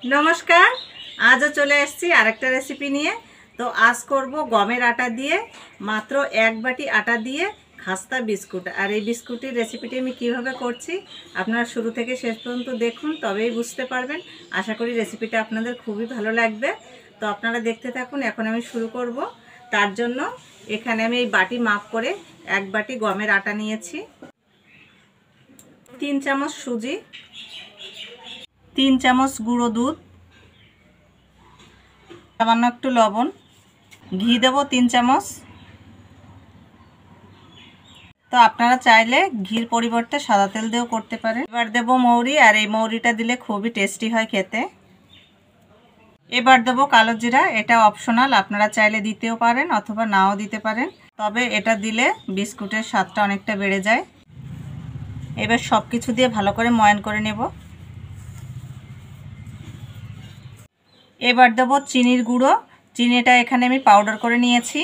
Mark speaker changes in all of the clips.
Speaker 1: नमस्कार। आजও চলে এসেছি আরেকটা রেসিপি নিয়ে। তো আজ করব গমের আটা দিয়ে মাত্র এক বাটি আটা দিয়ে খাস্তা বিস্কুট। আর এই বিস্কুটের রেসিপিটি আমি কিভাবে করছি আপনারা শুরু থেকে শেষ পর্যন্ত দেখুন, তবেই বুঝতে পারবেন। আশা করি রেসিপিটা আপনাদের খুবই ভালো লাগবে। তো আপনারা দেখতে থাকুন। এখন আমি শুরু করব। তার জন্য এখানে আমি এই বাটি মাপ করে এক বাটি গমের আটা নিয়েছি, 3 চামচ সুজি, 3 চামচ গুঁড়ো দুধ, সামান্য একটু লবণ, ঘি দেব 3 চামচ। তো আপনারা চাইলে ঘির পরিবর্তে সাদা তেল দিয়েও করতে পারেন। এবার দেব মৌরি, আর এই মৌরিটা দিলে খুবই টেস্টি হয় খেতে। এবার দেব কালো জিরা, এটা অপশনাল, আপনারা চাইলে দিতেও পারেন অথবা নাও দিতে পারেন, তবে এটা দিলে বিস্কুটের স্বাদটা অনেকটা বেড়ে যায়। এবার সব কিছু দিয়ে ভালো করে ময়ান করে নেব। এবার দেব চিনির গুঁড়ো, চিনিটা এখানে আমি পাউডার করে নিয়েছি।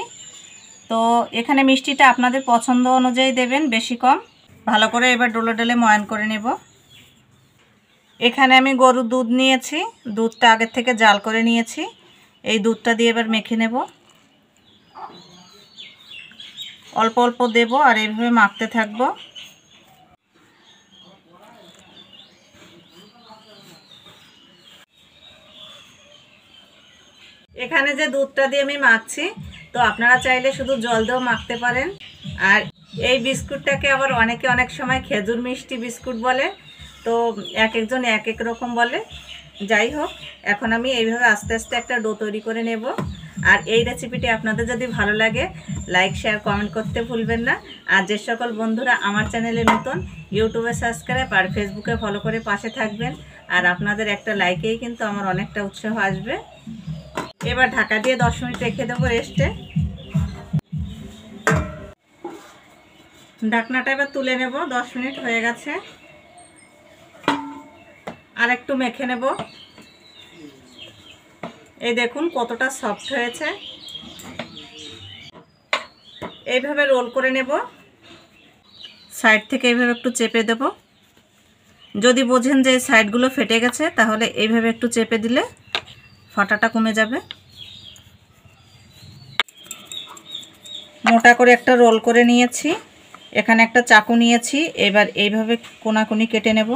Speaker 1: তো এখানে মিষ্টিটা আপনাদের পছন্দ অনুযায়ী দেবেন, বেশি কম। ভালো করে এবার ডলে ডলে ময়ান করে নেব। এখানে আমি গরুর দুধ নিয়েছি, দুধটা আগের থেকে জাল করে নিয়েছি। এই দুধটা দিয়ে এবার মেখে নেব। অল্প অল্প দেব আর এইভাবে মাখতে থাকব। এখানে যে দুধটা দিয়ে আমি মাখছি, তো আপনারা চাইলে শুধু জল দিয়েও মাখতে পারেন। আর এই বিস্কুটটাকে আবার অনেকে অনেক সময় খেজুর মিষ্টি বিস্কুট বলে, তো এক একজন এক এক রকম বলে। যাই হোক, এখন আমি এইভাবে আস্তে আস্তে একটা ডো তৈরি করে নেব। আর এই রেসিপিটি আপনাদের যদি ভালো লাগে লাইক শেয়ার কমেন্ট করতে ভুলবেন না। আর যে সকল বন্ধুরা আমার চ্যানেলে নতুন, ইউটিউবে সাবস্ক্রাইব আর ফেসবুকে ফলো করে পাশে থাকবেন। আর আপনাদের একটা লাইকেই কিন্তু আমার অনেকটা উৎসাহ আসবে। এবার ঢাকা দিয়ে 10 মিনিট রেখে দেবো রেস্টে। ঢাকনাটা এবার তুলে নেব। 10 মিনিট হয়ে গেছে। আর একটু মেখে নেব। এই দেখুন কতটা সফট হয়েছে। এইভাবে রোল করে নেব। সাইড থেকে এইভাবে একটু চেপে দেব। যদি বোঝেন যে সাইডগুলো ফেটে গেছে, তাহলে এইভাবে একটু চেপে দিলে ফাটাটা কমে যাবে। মোটা করে একটা রোল করে নিয়েছি। এখানে একটা চাকু নিয়েছি। এবার এইভাবে কোনাকুনি কেটে নেব।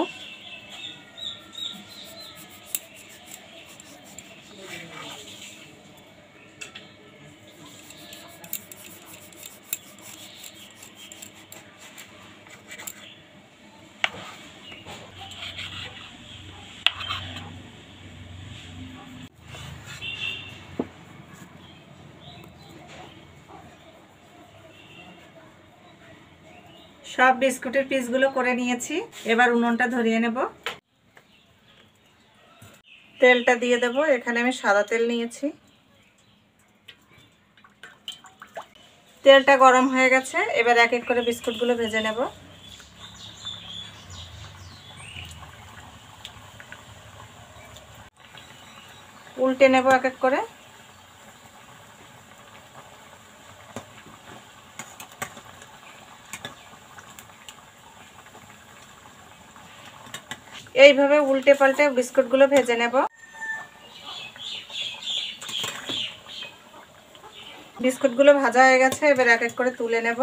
Speaker 1: সব বিস্কুটের পিসগুলো করে নিয়েছি। এবার উনুনটা ধরিয়ে নেব। তেলটা দিয়ে দেব। এখানে আমি সাদা তেল নিয়েছি। তেলটা গরম হয়ে গেছে। এবার এক এক করে বিস্কুটগুলো ভেজে নেব। উল্টে নেব এক এক করে। এইভাবে উল্টে পাল্টে বিস্কুটগুলো ভেজে নেব। বিস্কুটগুলো ভাজা হয়ে গেছে। এবার এক এক করে তুলে নেব।